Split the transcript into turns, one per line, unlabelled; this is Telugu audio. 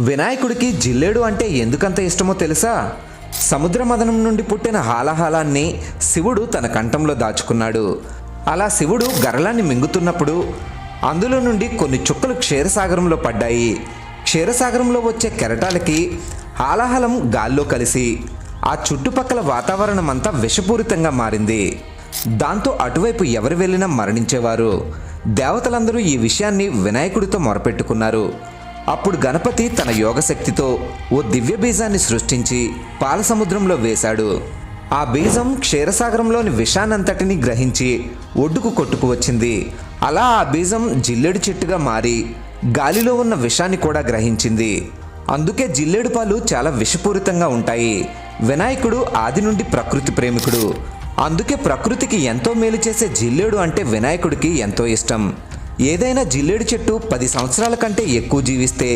వినాయకుడికి జిల్లేడు అంటే ఎందుకంత ఇష్టమో తెలుసా? సముద్ర మదనం నుండి పుట్టిన హాలాహలాన్ని శివుడు తన కంఠంలో దాచుకున్నాడు. అలా శివుడు గరళాన్ని మింగుతున్నప్పుడు అందులో నుండి కొన్ని చుక్కలు క్షీరసాగరంలో పడ్డాయి. క్షీరసాగరంలో వచ్చే కెరటాలకి హాలాహలం గాల్లో కలిసి ఆ చుట్టుపక్కల వాతావరణం అంతా విషపూరితంగా మారింది. దాంతో అటువైపు ఎవరు వెళ్ళినా మరణించేవారు. దేవతలందరూ ఈ విషయాన్ని వినాయకుడితో మొరపెట్టుకున్నారు. అప్పుడు గణపతి తన యోగశక్తితో ఓ దివ్య బీజాన్ని సృష్టించి పాలసముద్రంలో వేశాడు. ఆ బీజం క్షీరసాగరంలోని విషాన్నంతటిని గ్రహించి ఒడ్డుకు కొట్టుకు వచ్చింది. అలా ఆ బీజం జిల్లేడు చెట్టుగా మారి గాలిలో ఉన్న విషాన్ని కూడా గ్రహించింది. అందుకే జిల్లేడు పాలు చాలా విషపూరితంగా ఉంటాయి. వినాయకుడు ఆది నుండి ప్రకృతి ప్రేమికుడు. అందుకే ప్రకృతికి ఎంతో మేలు చేసే జిల్లేడు అంటే వినాయకుడికి ఎంతో ఇష్టం. ఏదైనా జిల్లేడు చెట్టు 10 సంవత్సరాల కంటే ఎక్కువ జీవిస్తే